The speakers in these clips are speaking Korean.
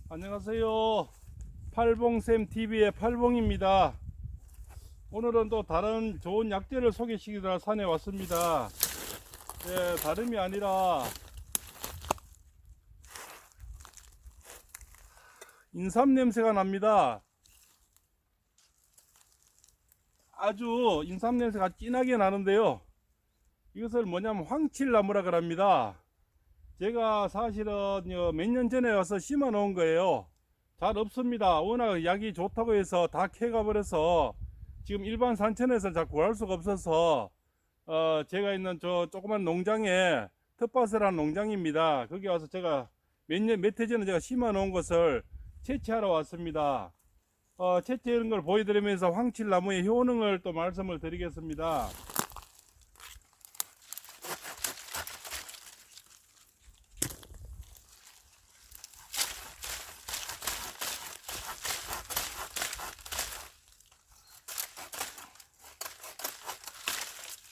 안녕하세요. 팔봉쌤TV의 팔봉입니다. 오늘은 또 다른 좋은 약재를 소개시키러 산에 왔습니다. 다름이 아니라 인삼 냄새가 납니다. 아주 인삼 냄새가 진하게 나는데요. 이것을 뭐냐면 황칠나무라 그럽니다. 제가 사실은 몇 년 전에 와서 심어 놓은 거예요. 잘 없습니다. 워낙 약이 좋다고 해서 다 캐가 버려서 지금 일반 산천에서 잘 구할 수가 없어서 제가 있는 저 조그만 농장에 텃밭을 한 농장입니다. 거기 와서 제가 몇 해 전에 제가 심어 놓은 것을 채취하러 왔습니다. 채취하는 걸 보여드리면서 황칠나무의 효능을 또 말씀을 드리겠습니다.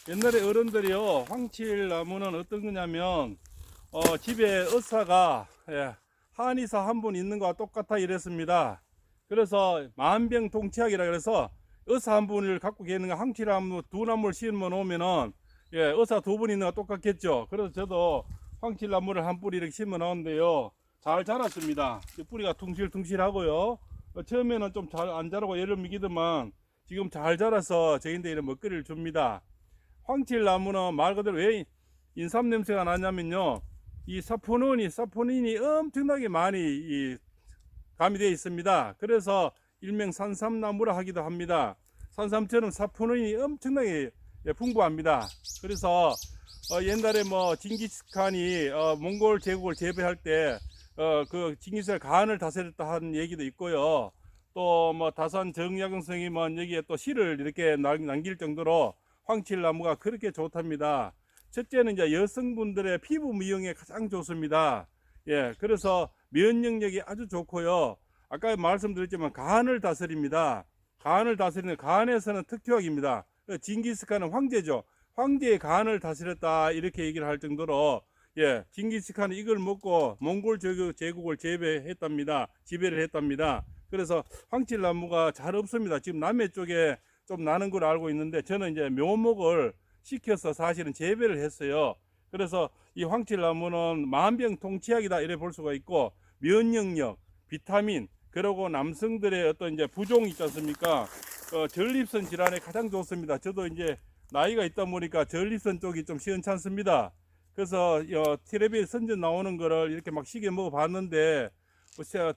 옛날에 어른들이요, 황칠나무는 어떤 거냐면 집에 의사가 한의사 한 분 있는 거와 똑같아 이랬습니다. 그래서 만병통치약이라 그래서 의사 한 분을 갖고 계는 거 황칠나무 두 나무를 심어 놓으면은 의사 두 분 있는 거와 똑같겠죠. 그래서 저도 황칠나무를 한 뿌리 이렇게 심어 놓았는데요, 잘 자랐습니다. 뿌리가 둥실둥실하고요. 처음에는 좀 잘 안 자라고 예를 미기더만 지금 잘 자라서 저희한테 이런 먹거리를 줍니다. 황칠나무는 말 그대로 왜 인삼 냄새가 나냐면요, 이 사포닌이 엄청나게 많이 가미되어 있습니다. 그래서 일명 산삼나무라 하기도 합니다. 산삼처럼 사포닌이 엄청나게 풍부합니다. 그래서 옛날에 뭐 징기스칸이 몽골 제국을 제패할 때 그 징기스칸 간을 다스렸다 하는 얘기도 있고요. 또 뭐 다산 정약용성이 뭐 여기에 또 실을 이렇게 남길 정도로 황칠나무가 그렇게 좋답니다. 첫째는 이제 여성분들의 피부 미용에 가장 좋습니다. 그래서 면역력이 아주 좋고요. 아까 말씀드렸지만 간을 다스립니다. 간을 다스리는, 간에서는 특효약입니다. 징기스칸은 황제죠. 황제의 간을 다스렸다 이렇게 얘기를 할 정도로 징기스칸은 이걸 먹고 몽골 제국을 지배를 했답니다. 그래서 황칠나무가 잘 없습니다. 지금 남해 쪽에 좀 나는 걸 알고 있는데, 저는 이제 묘목을 시켜서 사실은 재배를 했어요. 그래서 이 황칠나무는 만병통치약이다 이래 볼 수가 있고, 면역력, 비타민, 그리고 남성들의 어떤 이제 부종 있지 않습니까? 전립선 질환에 가장 좋습니다. 저도 이제 나이가 있다 보니까 전립선 쪽이 좀 시원찮습니다. 그래서 텔레비에 선전 나오는 거를 이렇게 막 시계 먹어 봤는데,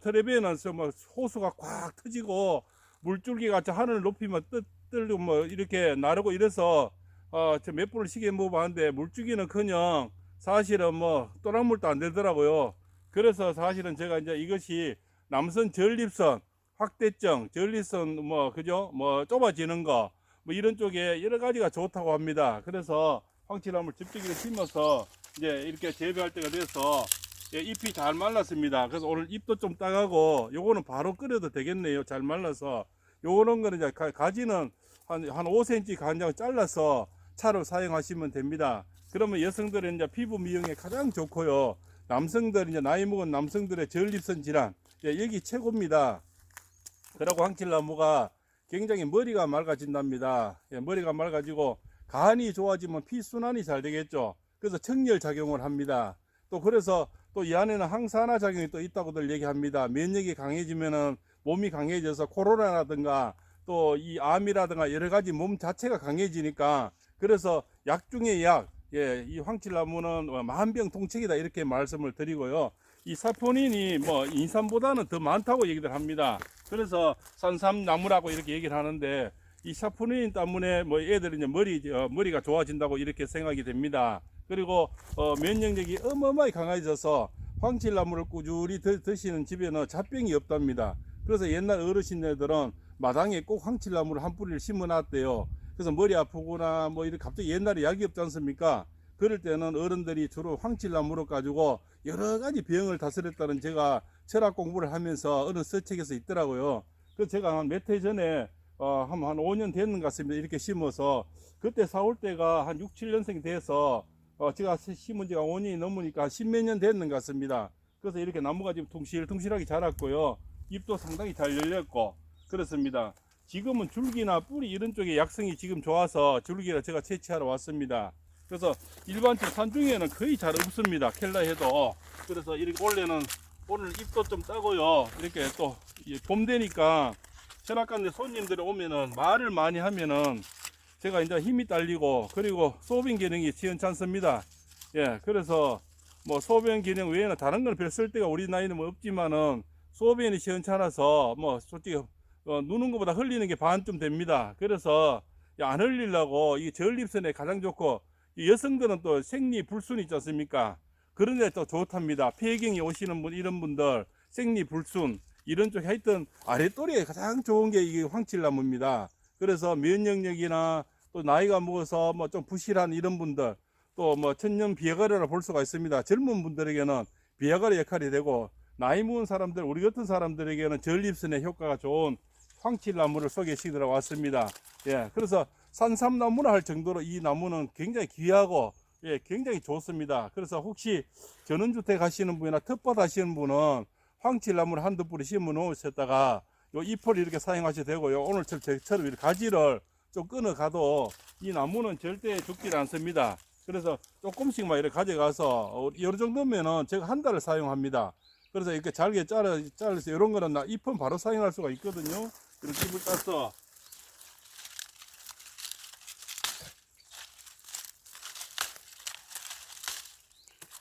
텔레비에는 뭐 호수가 꽉 터지고 물줄기 같이 하늘 높이면 뜨고 뭐 이렇게 나르고 이래서 저 몇 분을 시계 먹어봤는데 물줄기는커녕 사실은 뭐 또랑물도 안 되더라고요. 그래서 사실은 제가 이제 이것이 남성 전립선 확대증, 전립선 뭐 그죠, 뭐 좁아지는 거 뭐 이런 쪽에 여러 가지가 좋다고 합니다. 그래서 황칠나무를 집중적으로 심어서 이제 이렇게 재배할 때가 돼서 잎이 잘 말랐습니다. 그래서 오늘 잎도 좀 따가고 요거는 바로 끓여도 되겠네요. 잘 말라서. 요런 거는 이제 가지는 한 5cm 간장 잘라서 차로 사용하시면 됩니다. 그러면 여성들은 이제 피부 미용에 가장 좋고요. 남성들, 이제 나이 먹은 남성들의 전립선 질환, 여기 최고입니다. 그리고 황칠나무가 굉장히 머리가 맑아진답니다. 머리가 맑아지고 간이 좋아지면 피순환이 잘 되겠죠. 그래서 청열 작용을 합니다. 또 그래서 또 이 안에는 항산화 작용이 또 있다고들 얘기합니다. 면역이 강해지면은 몸이 강해져서 코로나라든가 또 이 암이라든가 여러 가지 몸 자체가 강해지니까, 그래서 약 중에 약, 이 황칠나무는 만병통치약이다 이렇게 말씀을 드리고요. 이 사포닌이 뭐 인삼보다는 더 많다고 얘기들 합니다. 그래서 산삼나무라고 이렇게 얘기를 하는데, 이 사포닌 때문에 뭐 애들이 이제 머리가 좋아진다고 이렇게 생각이 됩니다. 그리고 면역력이 어마어마하게 강해져서 황칠나무를 꾸준히 드시는 집에는 잡병이 없답니다. 그래서 옛날 어르신들은 마당에 꼭 황칠나무를 한 뿌리를 심어 놨대요. 그래서 머리 아프거나 뭐 이렇게 갑자기, 옛날에 약이 없지 않습니까? 그럴 때는 어른들이 주로 황칠나무로 가지고 여러 가지 병을 다스렸다는, 제가 철학 공부를 하면서 어느 서책에서 있더라고요. 그래서 제가 한 몇 해 전에 한 5년 됐는 것 같습니다. 이렇게 심어서 그때 사올 때가 한 6, 7년생이 돼서 제가 심은 지가 5년이 넘으니까 10몇 년 됐는 것 같습니다. 그래서 이렇게 나무가 지금 둥실둥실하게 자랐고요. 잎도 상당히 잘 열렸고 그렇습니다. 지금은 줄기나 뿌리 이런 쪽에 약성이 지금 좋아서 줄기를 제가 채취하러 왔습니다. 그래서 일반적 산중에는 거의 잘 없습니다. 켈라해도. 그래서 이렇게 오늘 잎도 좀 따고요. 이렇게 또 봄 되니까 철학관에 손님들이 오면은 말을 많이 하면은 제가 이제 힘이 딸리고 그리고 소변 기능이 시원찮습니다. 예, 그래서 뭐 소변 기능 외에는 다른 건 별 쓸데가 우리 나이는 뭐 없지만은 소변이 시원찮아서 뭐 솔직히 누는 것보다 흘리는 게 반쯤 됩니다. 그래서 안 흘리려고 이 전립선에 가장 좋고 이 여성들은 또 생리불순 있지 않습니까? 그런 데 또 좋답니다. 폐경이 오시는 분 이런 분들 생리불순 이런 쪽 하여튼 아랫도리에 가장 좋은 게 이게 황칠나무입니다. 그래서 면역력이나 또 나이가 먹어서 뭐 좀 부실한 이런 분들 또 뭐 천년 비아가라를 볼 수가 있습니다. 젊은 분들에게는 비아가라 역할이 되고 나이 먹은 사람들 우리 같은 사람들에게는 전립선에 효과가 좋은 황칠나무를 소개시키러 왔습니다. 예, 그래서 산삼나무라 할 정도로 이 나무는 굉장히 귀하고 예, 굉장히 좋습니다. 그래서 혹시 전원주택 하시는 분이나 텃밭 하시는 분은 황칠나무를 한두 뿌리 심어 놓으셨다가 요 잎을 이렇게 사용하셔도 되고요. 오늘 저처럼 이렇게 가지를 좀 끊어 가도 이 나무는 절대 죽지 않습니다. 그래서 조금씩만 이렇게 가져가서 이 정도면은 제가 한 달을 사용합니다. 그래서 이렇게 잘게 잘라서 이런 거는 잎은 바로 사용할 수가 있거든요. 이렇게 잎을 따서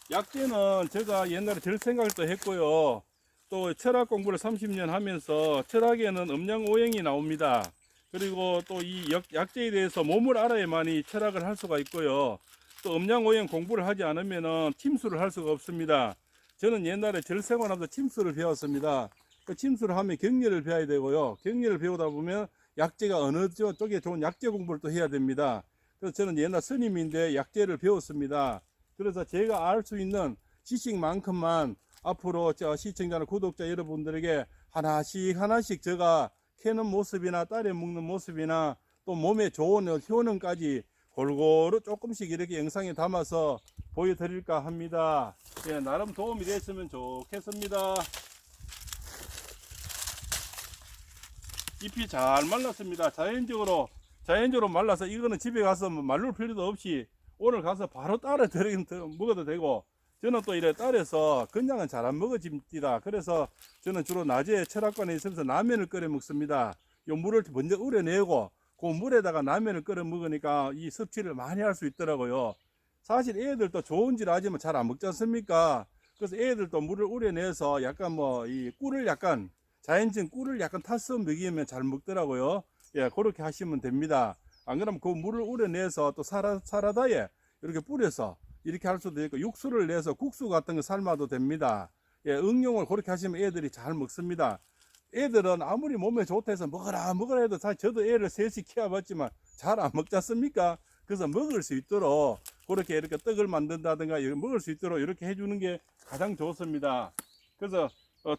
약재는 제가 옛날에 들 생각도 했고요. 또 철학 공부를 30년 하면서 철학에는 음양오행이 나옵니다. 그리고 또 이 약재에 대해서 몸을 알아야만이 철학을 할 수가 있고요. 또 음양오행 공부를 하지 않으면 침수를 할 수가 없습니다. 저는 옛날에 절 생활하면서 침수를 배웠습니다. 그 침수를 하면 경리를 배워야 되고요. 경리를 배우다 보면 약재가 어느 쪽에 좋은 약재 공부를 또 해야 됩니다. 그래서 저는 옛날 스님인데 약재를 배웠습니다. 그래서 제가 알 수 있는 지식만큼만 앞으로 시청자나 구독자 여러분들에게 하나씩 제가 캐는 모습이나 따려 먹는 모습이나 또 몸에 좋은 효능까지 골고루 조금씩 이렇게 영상에 담아서 보여드릴까 합니다. 예, 나름 도움이 됐으면 좋겠습니다. 잎이 잘 말랐습니다. 자연적으로 말라서 이거는 집에 가서 말릴 필요도 없이 오늘 가서 바로 따라 먹어도 되고 저는 또 이래 따라서 그냥은 잘 안 먹어집니다. 그래서 저는 주로 낮에 철학관에 있으면서 라면을 끓여 먹습니다. 요 물을 먼저 우려내고 그 물에다가 라면을 끓여 먹으니까 이 섭취를 많이 할 수 있더라고요. 사실 애들도 좋은 줄 알지만 잘 안 먹지 않습니까? 그래서 애들도 물을 우려내서 약간 뭐 이 꿀을 약간 자연적인 꿀을 약간 타서 먹이면 잘 먹더라고요. 예, 그렇게 하시면 됩니다. 안 그러면 그 물을 우려내서 또 사라다에 이렇게 뿌려서 이렇게 할 수도 있고 육수를 내서 국수 같은 거 삶아도 됩니다. 예, 응용을 그렇게 하시면 애들이 잘 먹습니다. 애들은 아무리 몸에 좋다 해서 먹어라 해도 사실 저도 애를 셋이 키워봤지만 잘 안 먹지 않습니까? 그래서 먹을 수 있도록 그렇게 이렇게 떡을 만든다든가 먹을 수 있도록 이렇게 해주는 게 가장 좋습니다. 그래서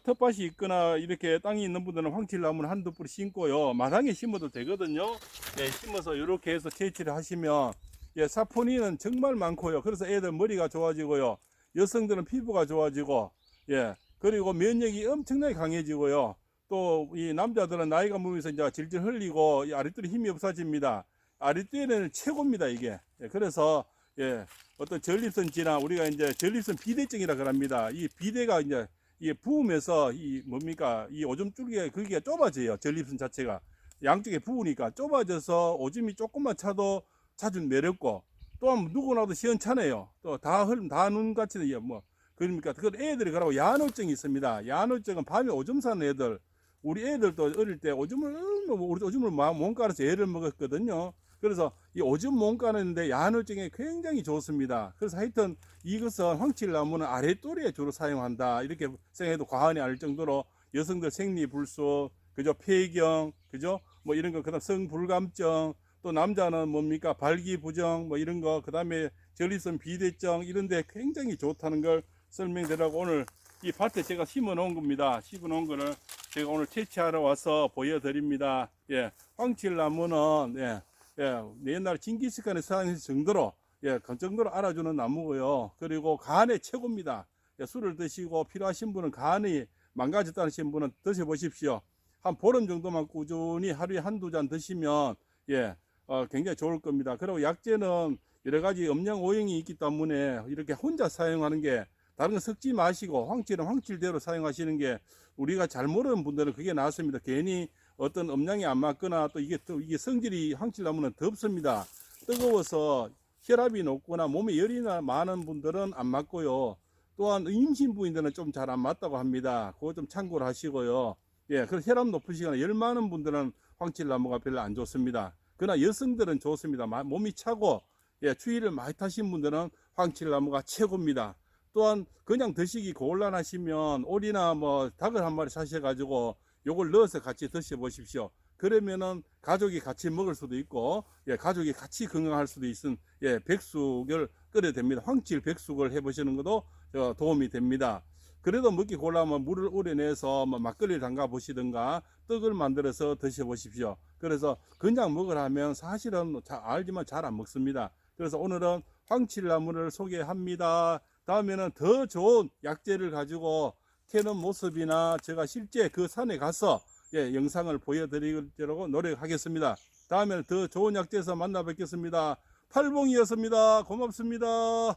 텃밭이 있거나 이렇게 땅이 있는 분들은 황칠나무는 한두 뿌리 심고요. 마당에 심어도 되거든요. 예, 심어서 이렇게 해서 채취를 하시면 예, 사포닌은 정말 많고요. 그래서 애들 머리가 좋아지고요. 여성들은 피부가 좋아지고 예, 그리고 면역이 엄청나게 강해지고요. 또 이 남자들은 나이가 먹으면서 이제 질질 흘리고 이 아랫도리 힘이 없어집니다. 아랫도리는 최고입니다, 이게. 예, 그래서 예, 어떤 전립선 질환 우리가 이제 전립선 비대증이라 그럽니다. 이 비대가 이제 이게 부으면서 이 뭡니까 이 오줌 줄기가 그게 좁아져요. 전립선 자체가 양쪽에 부으니까 좁아져서 오줌이 조금만 차도 자주 매렵고 또 누구나도 시원찮아요. 또 다 눈같이 뭐 그러니까 그 애들이 그러고 야노증이 있습니다. 야노증은 밤에 오줌 싸는 애들 우리 애들도 어릴 때 오줌을 못 깔아서 애를 먹었거든요. 그래서 이 오줌 못 까는데 야노증에 굉장히 좋습니다. 그래서 하여튼 이것은 황칠나무는 아랫도리에 주로 사용한다 이렇게 생각해도 과언이 아닐 정도로 여성들 생리불수 그죠 폐경 그죠 뭐 이런 거 그다음 성불감증 또 남자는 뭡니까 발기부정 뭐 이런 거 그다음에 전립선 비대증 이런데 굉장히 좋다는 걸 설명드리고 오늘 이 밭에 제가 심어 놓은 겁니다. 심어 놓은 거를 제가 오늘 채취하러 와서 보여드립니다. 예, 황칠나무는 옛날 징기스칸에 사용했을 정도로 그 정도로 알아주는 나무고요. 그리고 간에 최고입니다. 술을 드시고 필요하신 분은 간이 망가졌다는 분은 드셔보십시오. 한 보름 정도만 꾸준히 하루에 한두 잔 드시면 굉장히 좋을 겁니다. 그리고 약재는 여러 가지 음양 오형이 있기 때문에 이렇게 혼자 사용하는 게, 다른 거 섞지 마시고 황칠은 황칠대로 사용하시는 게, 우리가 잘 모르는 분들은 그게 낫습니다. 괜히 어떤 음양이 안 맞거나 또 이게 성질이, 황칠나무는 덥습니다. 뜨거워서 혈압이 높거나 몸에 열이 많은 분들은 안 맞고요. 또한 임신 부인들은 좀 잘 안 맞다고 합니다. 그거 좀 참고를 하시고요. 그래서 혈압 높으시거나 열 많은 분들은 황칠나무가 별로 안 좋습니다. 그러나 여성들은 좋습니다. 몸이 차고 추위를 많이 타신 분들은 황칠나무가 최고입니다. 또한 그냥 드시기 곤란하시면 오리나 뭐 닭을 한 마리 사셔가지고 요걸 넣어서 같이 드셔보십시오. 그러면은 가족이 같이 먹을 수도 있고 가족이 같이 건강할 수도 있은 백숙을 끓여야 됩니다. 황칠 백숙을 해보시는 것도 도움이 됩니다. 그래도 먹기 곤란하면 물을 우려내서 뭐 막걸리를 담가 보시든가 떡을 만들어서 드셔보십시오. 그래서 그냥 먹으라면 사실은 알지만 잘 안 먹습니다. 그래서 오늘은 황칠나무를 소개합니다. 다음에는 더 좋은 약재를 가지고 캐는 모습이나 제가 실제 그 산에 가서 영상을 보여드리려고 노력하겠습니다. 다음에는 더 좋은 약재에서 만나 뵙겠습니다. 팔봉이었습니다. 고맙습니다.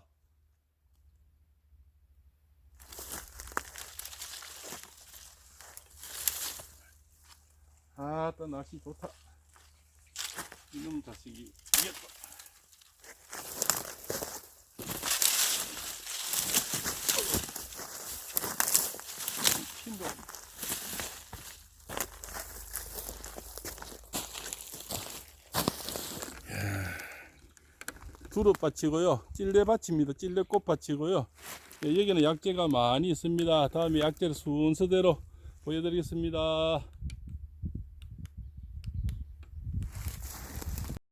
또 날씨 좋다. 이놈 자식이 이겼다. 핀도. 두릅밭이고요. 찔레밭입니다. 찔레꽃밭이고요. 여기는 약재가 많이 있습니다. 다음에 약재를 순서대로 보여드리겠습니다.